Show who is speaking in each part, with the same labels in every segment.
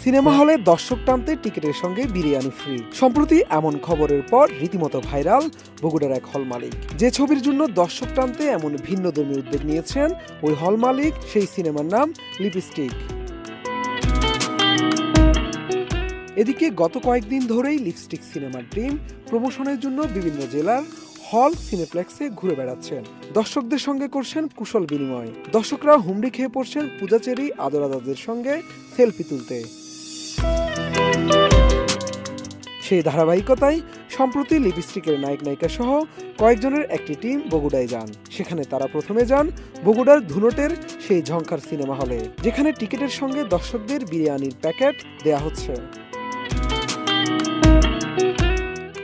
Speaker 1: Cinema হলে দর্শক টানতে টিকিটের সঙ্গে বিরিয়ানি ফ্রি। সম্প্রতি এমন খবরের পর রীতিমতো ভাইরাল বগুড়ার এক হল মালিক। যে ছবির জন্য দর্শক টানতে এমন ভিন্নধর্মী উদ্যোগ নিয়েছেন ওই হল মালিক, সেই সিনেমার নাম লিপস্টিক। এদিকে গত কয়েকদিন ধরেই লিপস্টিক সিনেমার টিম প্রমোশনের জন্য বিভিন্ন জেলার হল সিনেপ্লেক্সে ঘুরে বেড়াচ্ছেন, দর্শকদের সঙ্গে করছেন কুশল বিনিময়। দর্শকরা হুমড়ি খেয়ে পড়ছেন পূজা চেরি, আদর আদাদের সঙ্গে সেলফি তুলতে। সেই ধারাবাহিকতায় সম্প্রতি লিপস্টিকের নায়ক নায়িকা সহ কয়েকজনের একটি টিম বগুড়ায় যান। সেখানে তারা প্রথমে যান বগুড়ার ধুনটের সেই ঝংকার সিনেমা হলে, যেখানে টিকিটের সঙ্গে দর্শকদের বিরিয়ানির প্যাকেট দেয়া হচ্ছে।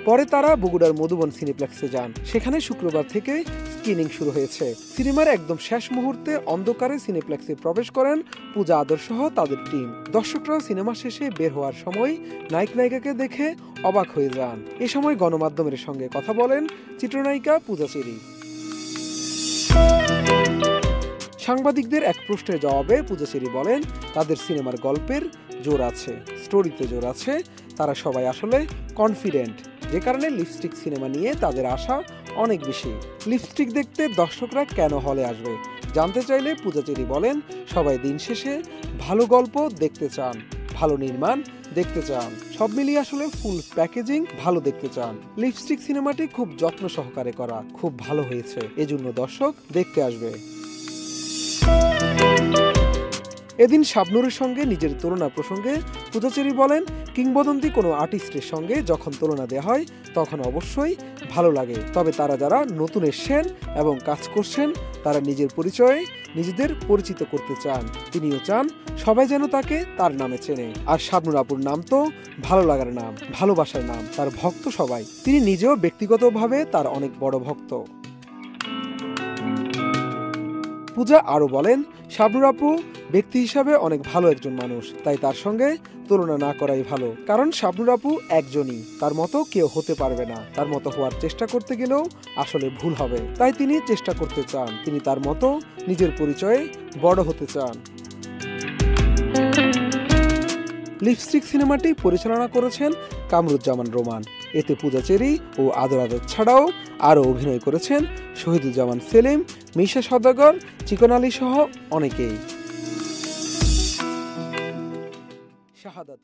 Speaker 1: পরে তারা বগুড়ার মধুবন সিনেপ্লেক্সে যান। সেখানে শুক্রবার থেকে স্ক্রিনিং শুরু হয়েছে। সিনেমার একদম শেষ মুহূর্তে অন্ধকারে সিনেপ্লেক্সে প্রবেশ করেন পূজা, আদর সহ তাদের টিম। দর্শকরা সিনেমা শেষে বের হওয়ার সময় নায়ক নায়িকাকে দেখে অবাক হয়ে যান। এ সময় গণমাধ্যমের সঙ্গে কথা বলেন চিত্রনায়িকা পূজা চেরি। সাংবাদিকদের এক প্রশ্নের জবাবে পূজা চেরি বলেন, তাদের সিনেমার গল্পের জোর আছে, স্টোরিতে জোর আছে, তারা সবাই আসলে কনফিডেন্ট, যে কারণে লিপস্টিক সিনেমা নিয়ে তাদের আশা অনেক বেশি। লিপস্টিক দেখতে দর্শকরা কেন হলে আসবে জানতে চাইলে পূজা চেরি বলেন, সবাই দিন শেষে ভালো গল্প দেখতে চান, ভালো নির্মাণ দেখতে চান, সব মিলিয়ে আসলে ফুল প্যাকেজিং ভালো দেখতে চান। লিপস্টিক সিনেমাটি খুব যত্ন সহকারে করা, খুব ভালো হয়েছে, এজন্য দর্শক দেখতে আসবে। এদিন শাবনূরের সঙ্গে নিজের তুলনা প্রসঙ্গে পূজা চেরি বলেন, কিংবদন্তি কোনো আর্টিস্টের সঙ্গে যখন তুলনা দেওয়া হয় তখন অবশ্যই ভালো লাগে, তবে তারা যারা নতুন এসছেন এবং কাজ করছেন তারা নিজের পরিচয়ে নিজেদের পরিচিত করতে চান। তিনিও চান সবাই যেন তাকে তার নামে চেনে। আর শাবনূর আপুর নাম তো ভালো লাগার নাম, ভালোবাসার নাম, তার ভক্ত সবাই। তিনি নিজেও ব্যক্তিগতভাবে তার অনেক বড় ভক্ত। পূজা আরো বলেন, শাবনূর আপু ব্যক্তি হিসাবে অনেক ভালো একজন মানুষ, তাই তার সঙ্গে তুলনা না করাই ভালো। কারণ শাবনূর আপু একজনই, তার মতো কেউ হতে পারবে না। তার মতো হওয়ার চেষ্টা করতে গেলেও আসলে ভুল হবে, তাই তিনি চেষ্টা করতে চান। তিনি তার মতো নিজের পরিচয়ে বড় হতে চান। লিপস্টিক সিনেমাটি পরিচালনা করেছেন কামরুজ্জামান রোমান। এতে পূজা চেরি ও আদর আদর ছাড়াও আরও অভিনয় করেছেন শহীদুজ্জামান সেলিম, মিশা সওদাগর, চিকন আলী সহ অনেকেই। শাহাদাত।